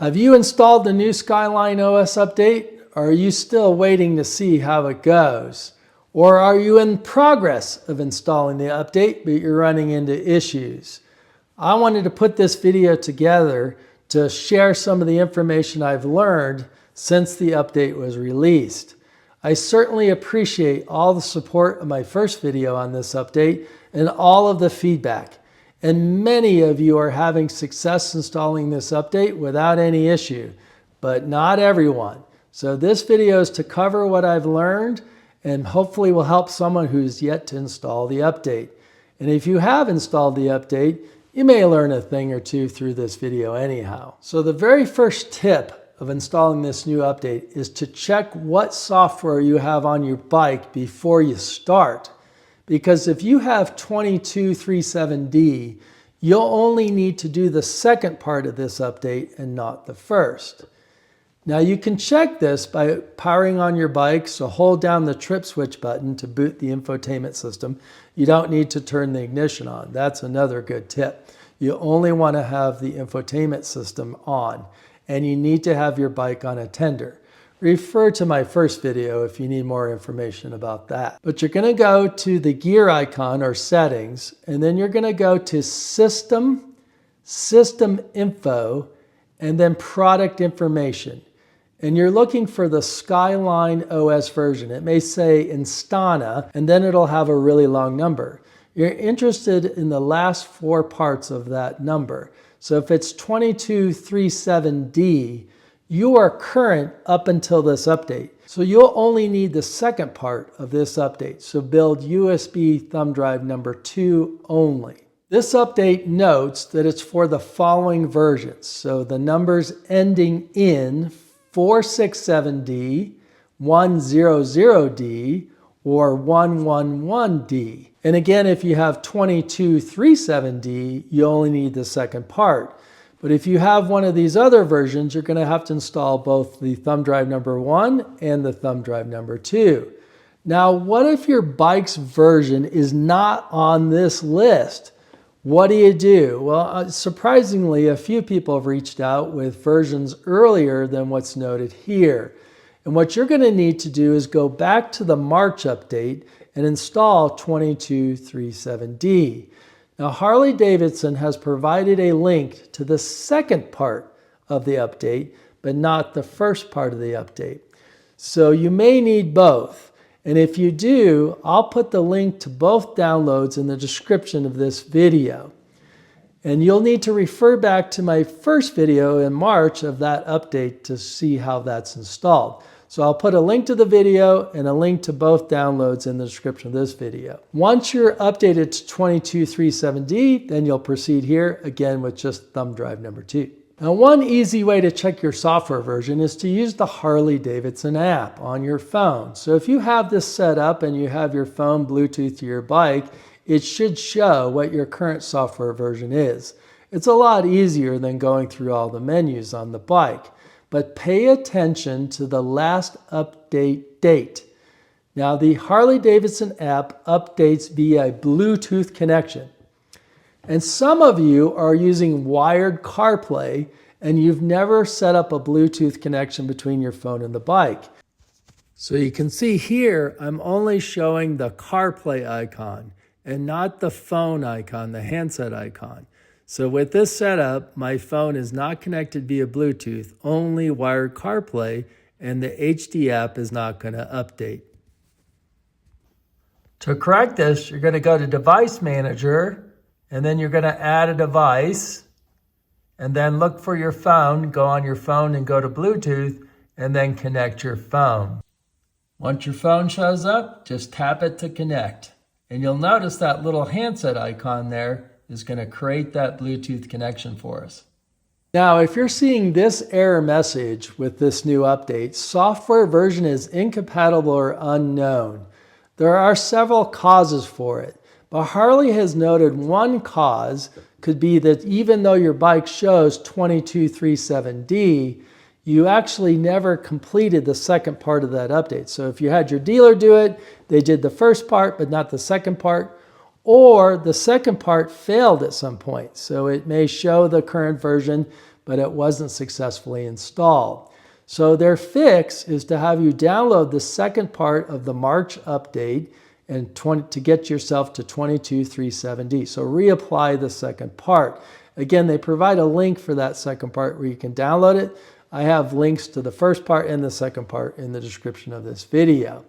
Have you installed the new SkyLine OS update? Or are you still waiting to see how it goes? Or are you in progress of installing the update, but you're running into issues? I wanted to put this video together to share some of the information I've learned since the update was released. I certainly appreciate all the support of my first video on this update and all of the feedback. And many of you are having success installing this update without any issue, but not everyone. So this video is to cover what I've learned and hopefully will help someone who's yet to install the update. And if you have installed the update, you may learn a thing or two through this video anyhow. So the very first tip of installing this new update is to check what software you have on your bike before you start. Because if you have 2237D, you'll only need to do the second part of this update and not the first. Now you can check this by powering on your bike, so hold down the trip switch button to boot the infotainment system. You don't need to turn the ignition on. That's another good tip. You only want to have the infotainment system on, and you need to have your bike on a tender. Refer to my first video if you need more information about that. But you're going to go to the gear icon or settings, and then you're going to go to System, System Info, and then Product Information. And you're looking for the SkyLine OS version. It may say Instana, and then it'll have a really long number. You're interested in the last four parts of that number. So if it's 2237D, you are current up until this update. So you'll only need the second part of this update. So build USB thumb drive number 2 only. This update notes that it's for the following versions. So the numbers ending in 467D, 100D, or 111D. And again, if you have 2237D, you only need the second part. But if you have one of these other versions, you're going to have to install both the thumb drive number 1 and the thumb drive number 2. Now, what if your bike's version is not on this list? What do you do? Well, surprisingly, a few people have reached out with versions earlier than what's noted here. And what you're going to need to do is go back to the March update and install 2237D. Now, Harley-Davidson has provided a link to the second part of the update, but not the first part of the update. So you may need both. And if you do, I'll put the link to both downloads in the description of this video. And you'll need to refer back to my first video in March of that update to see how that's installed. So I'll put a link to the video and a link to both downloads in the description of this video. Once you're updated to 2237D, then you'll proceed here again with just thumb drive number 2. Now, one easy way to check your software version is to use the Harley-Davidson app on your phone. So if you have this set up and you have your phone Bluetooth to your bike, it should show what your current software version is. It's a lot easier than going through all the menus on the bike. But pay attention to the last update date. Now, the Harley-Davidson app updates via Bluetooth connection. And some of you are using wired CarPlay and you've never set up a Bluetooth connection between your phone and the bike. So you can see here, I'm only showing the CarPlay icon and not the phone icon, the handset icon. So with this setup, my phone is not connected via Bluetooth, only wired CarPlay, and the HD app is not going to update. To correct this, you're going to go to Device Manager, and then you're going to add a device, and then look for your phone, go on your phone and go to Bluetooth, and then connect your phone. Once your phone shows up, just tap it to connect. And you'll notice that little handset icon there is going to create that Bluetooth connection for us. Now, if you're seeing this error message with this new update, software version is incompatible or unknown. There are several causes for it. But Harley has noted one cause could be that even though your bike shows 2237D, you actually never completed the second part of that update. So if you had your dealer do it, they did the first part but not the second part, or the second part failed at some point. So it may show the current version, but it wasn't successfully installed. So their fix is to have you download the second part of the March update and to get yourself to 22.3.7D. So reapply the second part. Again, they provide a link for that second part where you can download it. I have links to the first part and the second part in the description of this video.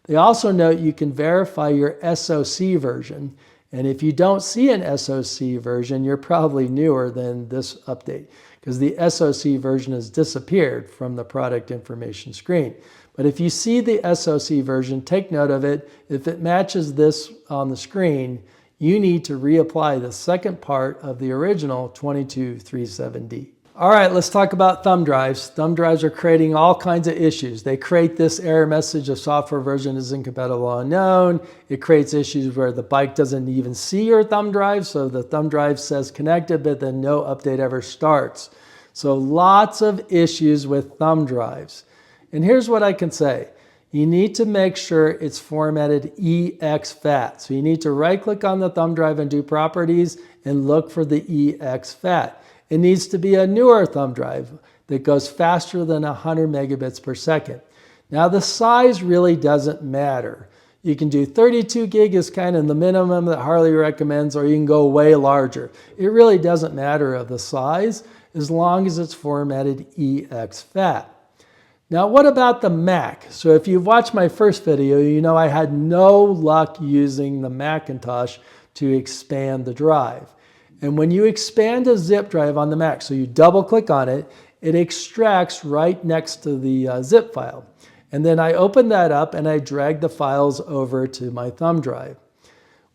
They also note you can verify your SoC version. And if you don't see an SoC version, you're probably newer than this update because the SoC version has disappeared from the product information screen. But if you see the SoC version, take note of it. If it matches this on the screen, you need to reapply the second part of the original 22.3.7D. All right, let's talk about thumb drives. Thumb drives are creating all kinds of issues. They create this error message of software version is incompatible unknown. It creates issues where the bike doesn't even see your thumb drive, so the thumb drive says connected, but then no update ever starts. So lots of issues with thumb drives. And here's what I can say. You need to make sure it's formatted exFAT. So you need to right-click on the thumb drive and do properties and look for the exFAT. It needs to be a newer thumb drive that goes faster than 100 megabits per second. Now the size really doesn't matter. You can do 32 gig is kind of the minimum that Harley recommends, or you can go way larger. It really doesn't matter of the size as long as it's formatted exFAT. Now what about the Mac? So if you've watched my first video, you know I had no luck using the Macintosh to expand the drive. And when you expand a zip drive on the Mac, so you double click on it, it extracts right next to the zip file. And then I open that up and I drag the files over to my thumb drive.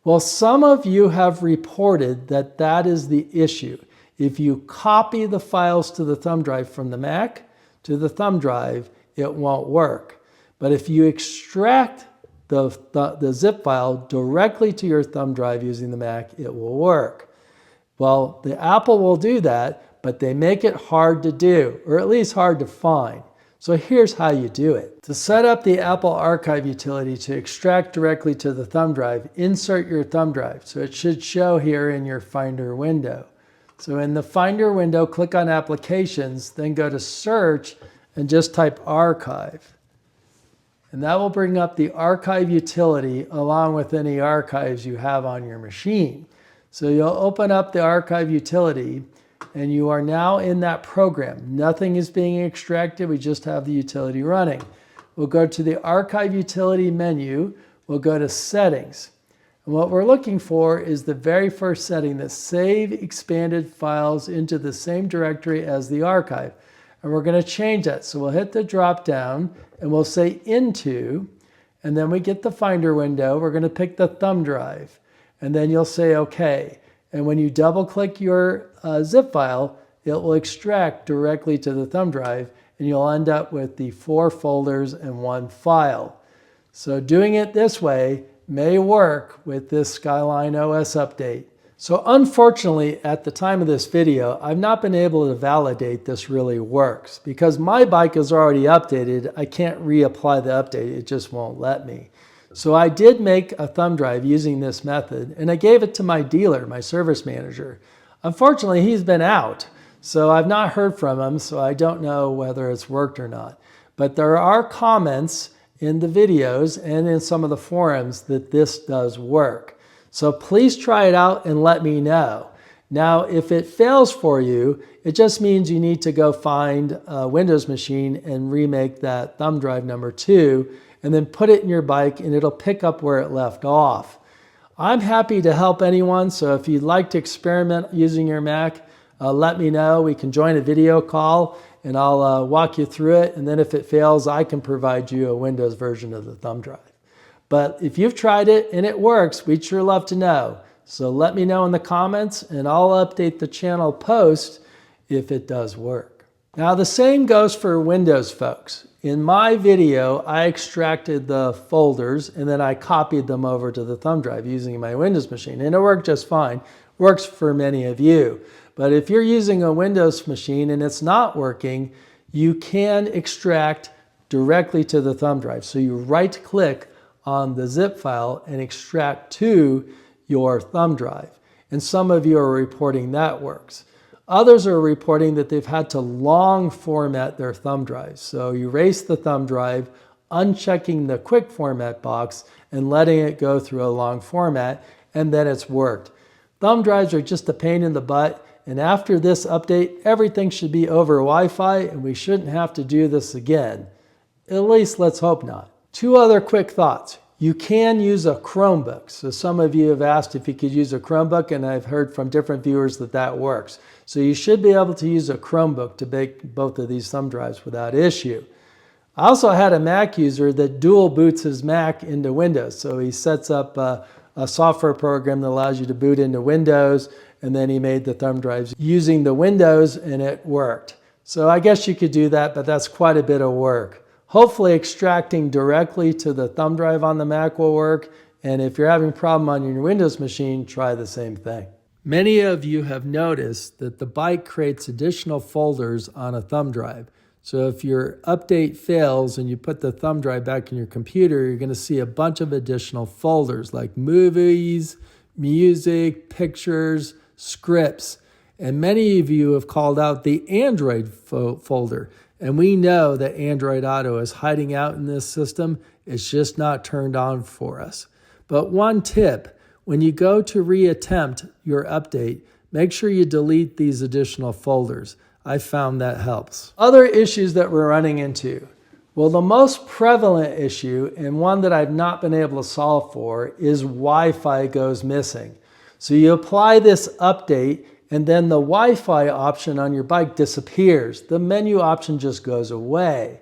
Well, some of you have reported that that is the issue. If you copy the files to the thumb drive from the Mac to the thumb drive, it won't work. But if you extract the zip file directly to your thumb drive using the Mac, it will work. Well, the Apple will do that, but they make it hard to do, or at least hard to find. So here's how you do it. To set up the Apple Archive utility to extract directly to the thumb drive, insert your thumb drive. So it should show here in your Finder window. So in the Finder window, click on Applications, then go to Search and just type Archive. And that will bring up the Archive utility along with any archives you have on your machine. So you'll open up the Archive utility and you are now in that program. Nothing is being extracted, we just have the utility running. We'll go to the Archive utility menu, we'll go to Settings. And what we're looking for is the very first setting, that save expanded files into the same directory as the archive. And we're going to change that. So we'll hit the drop down and we'll say into, and then we get the Finder window. We're going to pick the thumb drive. And then you'll say OK. And when you double click your zip file, it will extract directly to the thumb drive and you'll end up with the 4 folders and 1 file. So doing it this way may work with this SkyLine OS update. So unfortunately, at the time of this video, I've not been able to validate this really works. Because my bike is already updated, I can't reapply the update, it just won't let me. So I did make a thumb drive using this method, and I gave it to my dealer, my service manager. Unfortunately, he's been out, so I've not heard from him, so I don't know whether it's worked or not. But there are comments in the videos and in some of the forums that this does work. So please try it out and let me know. Now, if it fails for you, it just means you need to go find a Windows machine and remake that thumb drive number 2, and then put it in your bike and it'll pick up where it left off. I'm happy to help anyone, so if you'd like to experiment using your Mac, let me know. We can join a video call and I'll walk you through it, and then if it fails, I can provide you a Windows version of the thumb drive. But if you've tried it and it works, we'd sure love to know. So let me know in the comments and I'll update the channel post if it does work. Now the same goes for Windows folks. In my video, I extracted the folders and then I copied them over to the thumb drive using my Windows machine, and it worked just fine. Works for many of you. But if you're using a Windows machine and it's not working, you can extract directly to the thumb drive. So you right click on the zip file and extract to your thumb drive. And some of you are reporting that works. Others are reporting that they've had to long format their thumb drives. So you erase the thumb drive, unchecking the quick format box and letting it go through a long format, and then it's worked. Thumb drives are just a pain in the butt, and after this update, everything should be over Wi-Fi and we shouldn't have to do this again. At least let's hope not. Two other quick thoughts. You can use a Chromebook. So some of you have asked if you could use a Chromebook, and I've heard from different viewers that that works. So you should be able to use a Chromebook to make both of these thumb drives without issue. I also had a Mac user that dual boots his Mac into Windows. So he sets up a software program that allows you to boot into Windows, and then he made the thumb drives using the Windows, and it worked. So I guess you could do that, but that's quite a bit of work. Hopefully extracting directly to the thumb drive on the Mac will work, and if you're having a problem on your Windows machine, try the same thing. Many of you have noticed that the bike creates additional folders on a thumb drive. So if your update fails and you put the thumb drive back in your computer, you're going to see a bunch of additional folders like movies, music, pictures, scripts. And many of you have called out the Android folder. And we know that Android Auto is hiding out in this system. It's just not turned on for us. But one tip, when you go to reattempt your update, make sure you delete these additional folders. I found that helps. Other issues that we're running into. Well, the most prevalent issue, and one that I've not been able to solve for, is Wi-Fi goes missing. So you apply this update, and then the Wi-Fi option on your bike disappears. The menu option just goes away.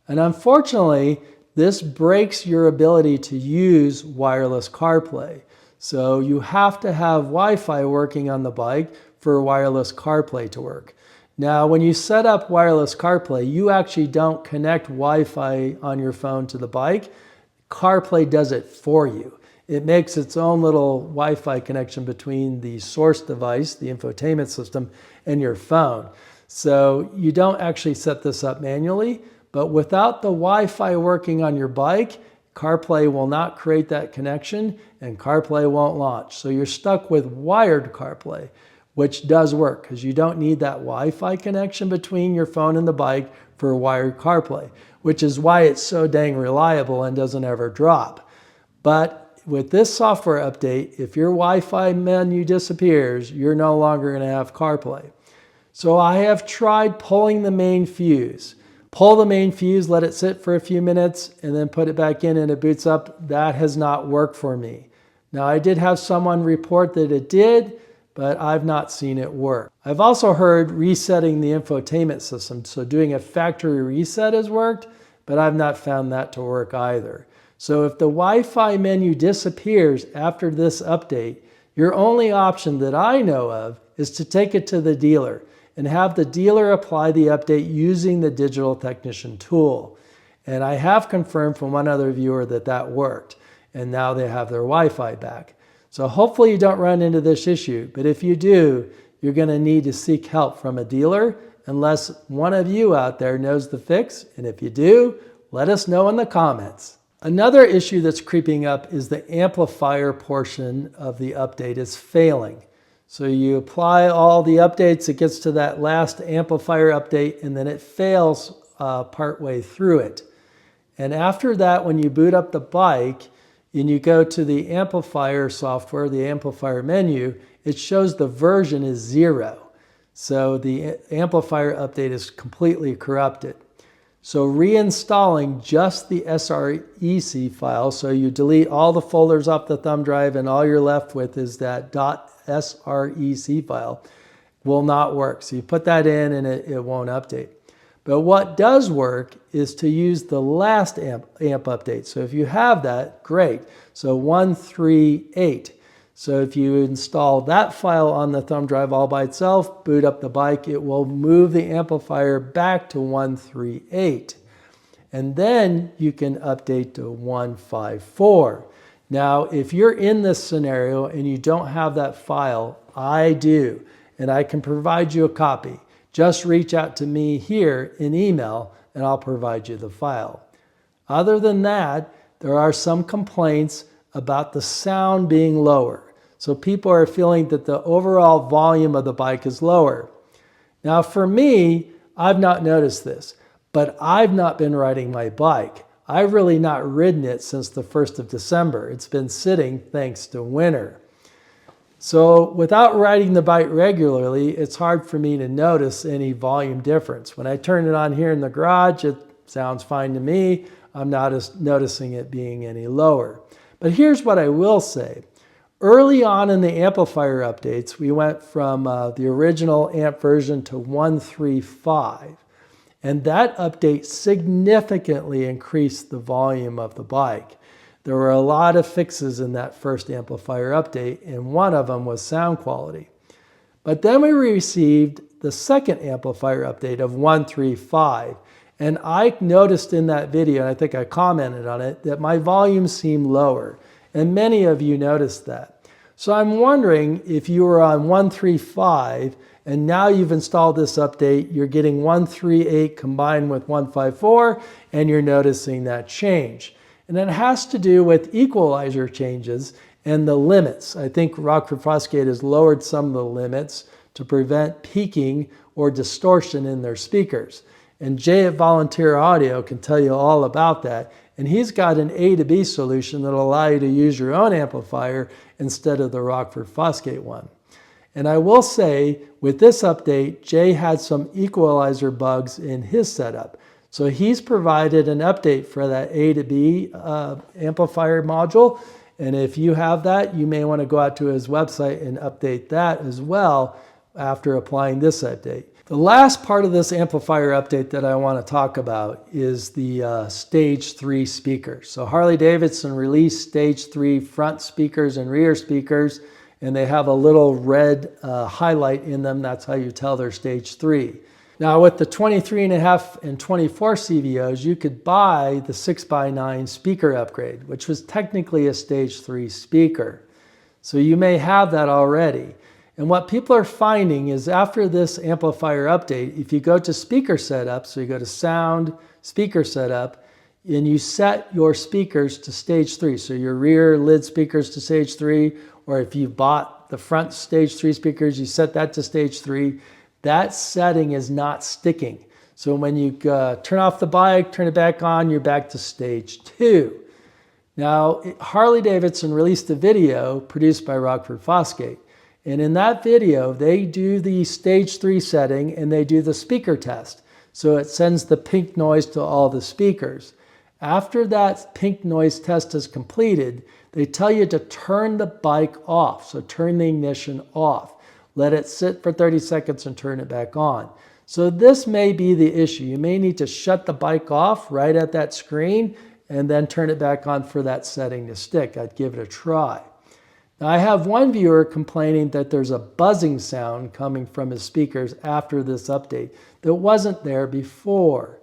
And unfortunately, this breaks your ability to use wireless CarPlay. So you have to have Wi-Fi working on the bike for wireless CarPlay to work. Now, when you set up wireless CarPlay, you actually don't connect Wi-Fi on your phone to the bike. CarPlay does it for you. It makes its own little Wi-Fi connection between the source device, the infotainment system, and your phone. So you don't actually set this up manually, but without the Wi-Fi working on your bike, CarPlay will not create that connection and CarPlay won't launch. So you're stuck with wired CarPlay, which does work because you don't need that Wi-Fi connection between your phone and the bike for wired CarPlay, which is why it's so dang reliable and doesn't ever drop. But with this software update, if your Wi-Fi menu disappears, you're no longer going to have CarPlay. So I have tried pulling the main fuse. Pull the main fuse, let it sit for a few minutes, and then put it back in and it boots up. That has not worked for me. Now, I did have someone report that it did, but I've not seen it work. I've also heard resetting the infotainment system, so doing a factory reset has worked, but I've not found that to work either. So if the Wi-Fi menu disappears after this update, your only option that I know of is to take it to the dealer and have the dealer apply the update using the digital technician tool. And I have confirmed from one other viewer that that worked, and now they have their Wi-Fi back. So hopefully you don't run into this issue, but if you do, you're going to need to seek help from a dealer unless one of you out there knows the fix, and if you do, let us know in the comments. Another issue that's creeping up is the amplifier portion of the update is failing. So you apply all the updates, it gets to that last amplifier update, and then it fails partway through it. And after that, when you boot up the bike and you go to the amplifier software, the amplifier menu, it shows the version is 0. So the amplifier update is completely corrupted. So reinstalling just the SREC file, so you delete all the folders off the thumb drive and all you're left with is that .srec file, will not work. So you put that in and it won't update. But what does work is to use the last amp update. So if you have that, great. So 138. So if you install that file on the thumb drive all by itself, boot up the bike, it will move the amplifier back to 138. And then you can update to 154. Now, if you're in this scenario and you don't have that file, I do, and I can provide you a copy. Just reach out to me here in email and I'll provide you the file. Other than that, there are some complaints about the sound being lower. So people are feeling that the overall volume of the bike is lower. Now for me, I've not noticed this, but I've not been riding my bike. I've really not ridden it since the 1st of December. It's been sitting thanks to winter. So without riding the bike regularly, it's hard for me to notice any volume difference. When I turn it on here in the garage, it sounds fine to me. I'm not noticing it being any lower. But here's what I will say. Early on in the amplifier updates, we went from the original amp version to 1.3.5. And that update significantly increased the volume of the bike. There were a lot of fixes in that first amplifier update, and one of them was sound quality. But then we received the second amplifier update of 1.3.5, and I noticed in that video, and I think I commented on it, that my volume seemed lower, and many of you noticed that. So I'm wondering if you were on 1.3.5 and now you've installed this update, you're getting 1.3.8 combined with 1.5.4, and you're noticing that change. And it has to do with equalizer changes and the limits. I think Rockford Fosgate has lowered some of the limits to prevent peaking or distortion in their speakers. And Jay at Volunteer Audio can tell you all about that. And he's got an A to B solution that'll allow you to use your own amplifier instead of the Rockford Fosgate one. And I will say, with this update, Jay had some equalizer bugs in his setup. So he's provided an update for that A to B amplifier module. And if you have that, you may want to go out to his website and update that as well after applying this update. The last part of this amplifier update that I want to talk about is the Stage 3 speakers. So Harley Davidson released Stage 3 front speakers and rear speakers, and they have a little red highlight in them. That's how you tell they're Stage 3. Now with the 23.5 and 24 CVOs, you could buy the 6x9 speaker upgrade, which was technically a Stage 3 speaker. So you may have that already. And what people are finding is after this amplifier update, if you go to speaker setup, so you go to sound, speaker setup, and you set your speakers to Stage 3, so your rear lid speakers to Stage 3, or if you bought the front Stage 3 speakers, you set that to Stage 3, that setting is not sticking. So when you turn off the bike, turn it back on, you're back to Stage 2. Now, Harley Davidson released a video produced by Rockford Fosgate. And in that video, they do the Stage 3 setting and they do the speaker test. So it sends the pink noise to all the speakers. After that pink noise test is completed, they tell you to turn the bike off. So turn the ignition off. Let it sit for 30 seconds and turn it back on. So this may be the issue. You may need to shut the bike off right at that screen and then turn it back on for that setting to stick. I'd give it a try. Now, I have one viewer complaining that there's a buzzing sound coming from his speakers after this update that wasn't there before.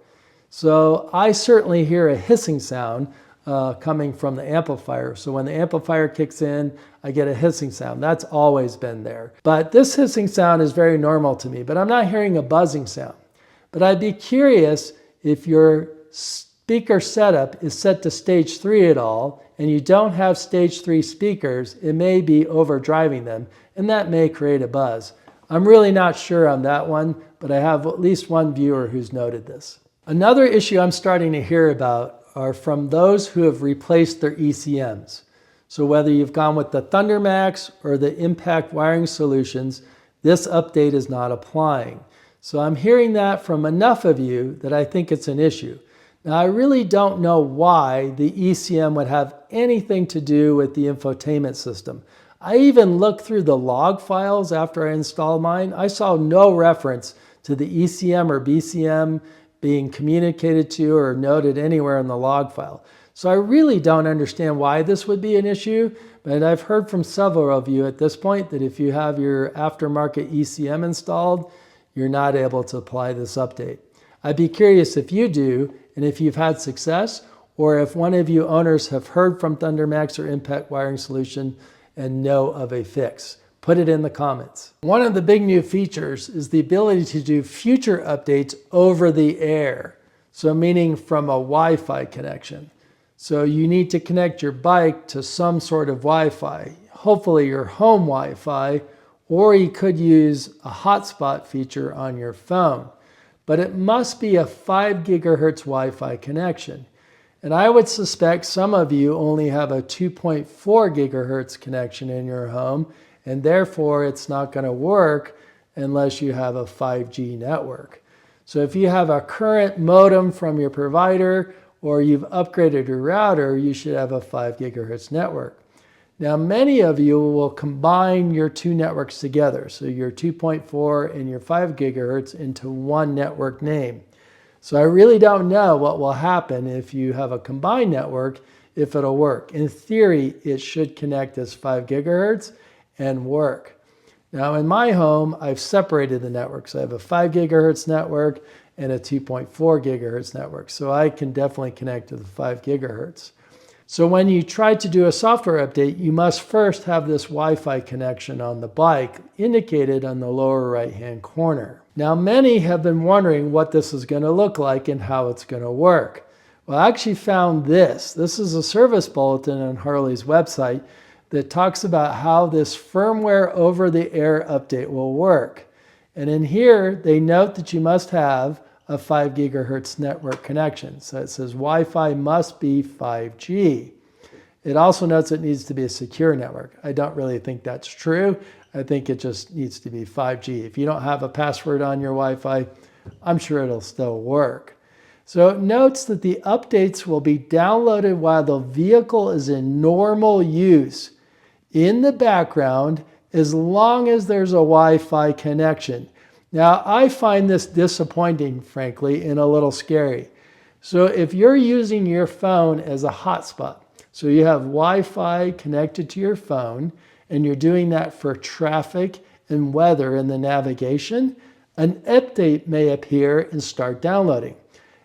So I certainly hear a hissing sound coming from the amplifier. So when the amplifier kicks in, I get a hissing sound. That's always been there. But this hissing sound is very normal to me, but I'm not hearing a buzzing sound. But I'd be curious if your speaker setup is set to Stage 3 at all, and you don't have Stage 3 speakers, it may be overdriving them, and that may create a buzz. I'm really not sure on that one, but I have at least one viewer who's noted this. Another issue I'm starting to hear about are from those who have replaced their ECMs. So whether you've gone with the ThunderMax or the Impact wiring solutions, this update is not applying. So I'm hearing that from enough of you that I think it's an issue. Now, I really don't know why the ECM would have anything to do with the infotainment system. I even looked through the log files after I installed mine. I saw no reference to the ECM or BCM being communicated to or noted anywhere in the log file. So I really don't understand why this would be an issue, but I've heard from several of you at this point that if you have your aftermarket ECM installed, you're not able to apply this update. I'd be curious if you do, and if you've had success, or if one of you owners have heard from ThunderMax or Impact Wiring Solution and know of a fix. Put it in the comments. One of the big new features is the ability to do future updates over the air. So meaning from a Wi-Fi connection. So you need to connect your bike to some sort of Wi-Fi, hopefully your home Wi-Fi, or you could use a hotspot feature on your phone. But it must be a 5 gigahertz Wi-Fi connection. And I would suspect some of you only have a 2.4 gigahertz connection in your home, and therefore it's not going to work unless you have a 5G network. So if you have a current modem from your provider or you've upgraded your router, you should have a 5 gigahertz network. Now, many of you will combine your two networks together, so your 2.4 and your 5 gigahertz into one network name. So I really don't know what will happen if you have a combined network, if it'll work. In theory, it should connect as 5 gigahertz and work. Now in my home, I've separated the networks. I have a 5 gigahertz network and a 2.4 gigahertz network. So I can definitely connect to the 5 gigahertz. So when you try to do a software update, you must first have this Wi-Fi connection on the bike indicated on the lower right-hand corner. Now many have been wondering what this is going to look like and how it's going to work. Well, I actually found this. This is a service bulletin on Harley's website that talks about how this firmware over the air update will work. And in here, they note that you must have a 5 gigahertz network connection. So it says Wi-Fi must be 5G. It also notes it needs to be a secure network. I don't really think that's true. I think it just needs to be 5G. If you don't have a password on your Wi-Fi, I'm sure it'll still work. So it notes that the updates will be downloaded while the vehicle is in normal use in the background as long as there's a Wi-Fi connection. Now, I find this disappointing, frankly, and a little scary. So if you're using your phone as a hotspot, so you have Wi-Fi connected to your phone, and you're doing that for traffic and weather in the navigation, an update may appear and start downloading.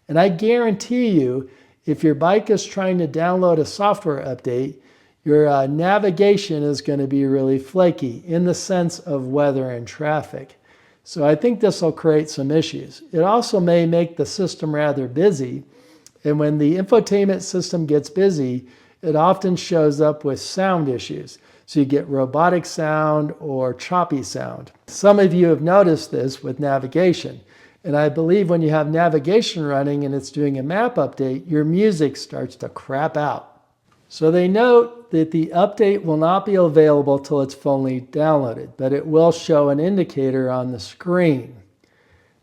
And I guarantee you, if your bike is trying to download a software update, your navigation is going to be really flaky in the sense of weather and traffic. So I think this will create some issues. It also may make the system rather busy. And when the infotainment system gets busy, it often shows up with sound issues. So you get robotic sound or choppy sound. Some of you have noticed this with navigation. And I believe when you have navigation running and it's doing a map update, your music starts to crap out. So they note that the update will not be available till it's fully downloaded, but it will show an indicator on the screen.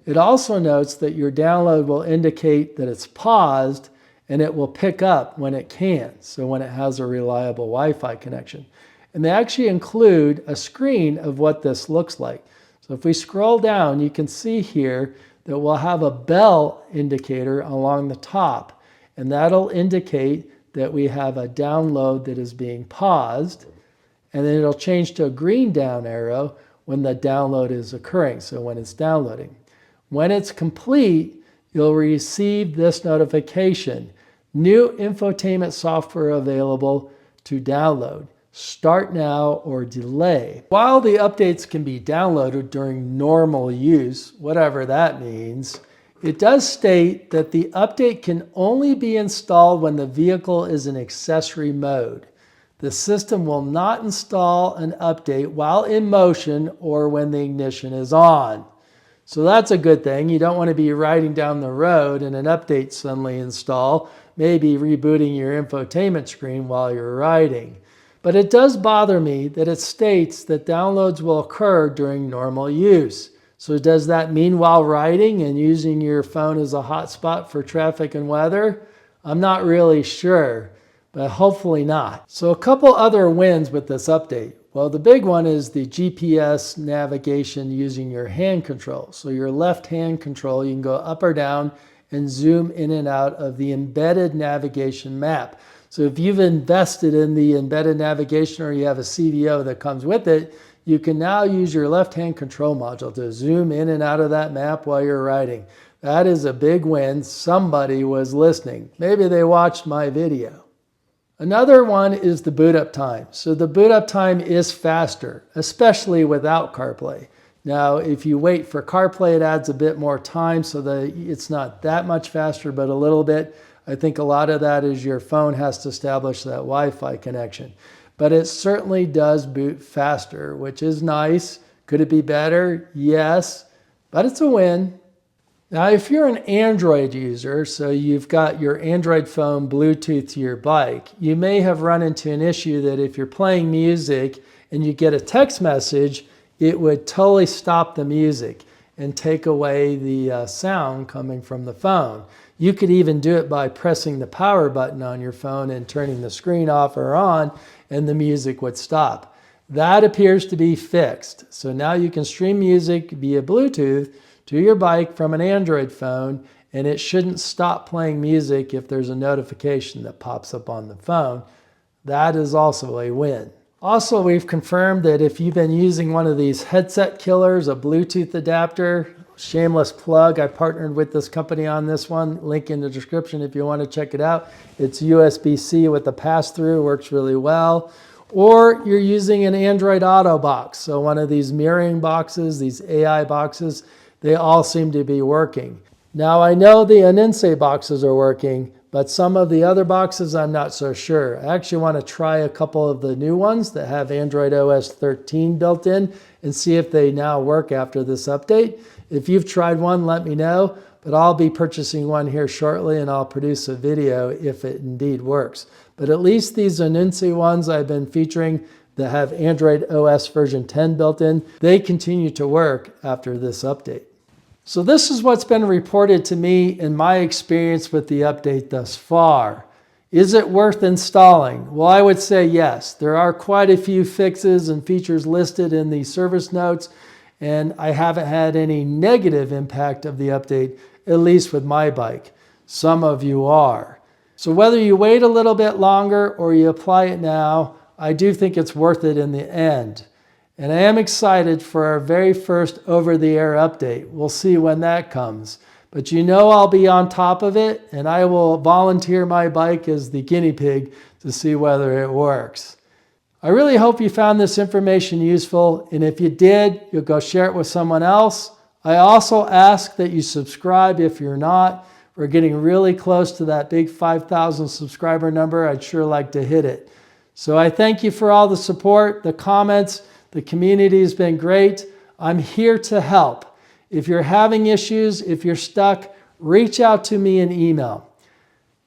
It also notes that your download will indicate that it's paused and it will pick up when it can, so when it has a reliable Wi-Fi connection. And they actually include a screen of what this looks like. So if we scroll down, you can see here that we'll have a bell indicator along the top, and that'll indicate that we have a download that is being paused, and then it'll change to a green down arrow when the download is occurring, so when it's downloading. When it's complete, you'll receive this notification: new infotainment software available to download. Start now or delay. While the updates can be downloaded during normal use, whatever that means, it does state that the update can only be installed when the vehicle is in accessory mode. The system will not install an update while in motion or when the ignition is on. So that's a good thing. You don't want to be riding down the road and an update suddenly install, maybe rebooting your infotainment screen while you're riding. But it does bother me that it states that downloads will occur during normal use. So does that mean while riding and using your phone as a hotspot for traffic and weather? I'm not really sure, but hopefully not. So a couple other wins with this update. Well, the big one is the GPS navigation using your hand control. So your left hand control, you can go up or down and zoom in and out of the embedded navigation map. So if you've invested in the embedded navigation or you have a CVO that comes with it, you can now use your left-hand control module to zoom in and out of that map while you're riding. That is a big win. Somebody was listening. Maybe they watched my video. Another one is the boot up time. So the boot up time is faster, especially without CarPlay. Now, if you wait for CarPlay, it adds a bit more time so that it's not that much faster, but a little bit. I think a lot of that is your phone has to establish that Wi-Fi connection. But it certainly does boot faster, which is nice. Could it be better? Yes, but it's a win. Now, if you're an Android user, so you've got your Android phone Bluetooth to your bike, you may have run into an issue that if you're playing music and you get a text message, it would totally stop the music and take away the sound coming from the phone. You could even do it by pressing the power button on your phone and turning the screen off or on, and the music would stop. That appears to be fixed. So now you can stream music via Bluetooth to your bike from an Android phone, and it shouldn't stop playing music if there's a notification that pops up on the phone. That is also a win. Also, we've confirmed that if you've been using one of these headset killers, a Bluetooth adapter, shameless plug, I partnered with this company on this one, link in the description if you want to check it out. It's USB-C with a pass-through, works really well. Or you're using an Android Auto box, so one of these mirroring boxes, these AI boxes, they all seem to be working. Now I know the Anense boxes are working, but some of the other boxes I'm not so sure. I actually want to try a couple of the new ones that have Android OS 13 built in and see if they now work after this update. If you've tried one, let me know, but I'll be purchasing one here shortly and I'll produce a video if it indeed works. But at least these Anense ones I've been featuring that have Android OS version 10 built in, they continue to work after this update. So this is what's been reported to me in my experience with the update thus far. Is it worth installing? Well, I would say yes. There are quite a few fixes and features listed in the service notes, and I haven't had any negative impact of the update, at least with my bike. Some of you are. So whether you wait a little bit longer or you apply it now, I do think it's worth it in the end. And I am excited for our very first over-the-air update. We'll see when that comes. But you know I'll be on top of it, and I will volunteer my bike as the guinea pig to see whether it works. I really hope you found this information useful, and if you did, you'll go share it with someone else. I also ask that you subscribe if you're not. We're getting really close to that big 5,000 subscriber number. I'd sure like to hit it. So I thank you for all the support, the comments. The community has been great. I'm here to help. If you're having issues, if you're stuck, reach out to me in email.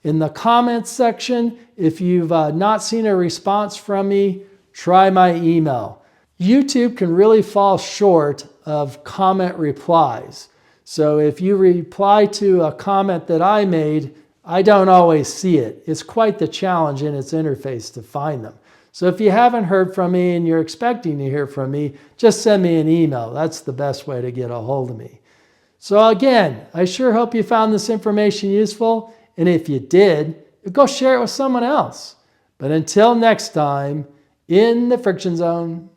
In the comments section, if you've not seen a response from me, try my email. YouTube can really fall short of comment replies. So if you reply to a comment that I made, I don't always see it. It's quite the challenge in its interface to find them. So if you haven't heard from me and you're expecting to hear from me, just send me an email. That's the best way to get a hold of me. So again, I sure hope you found this information useful. And if you did, go share it with someone else. But until next time, in the friction zone.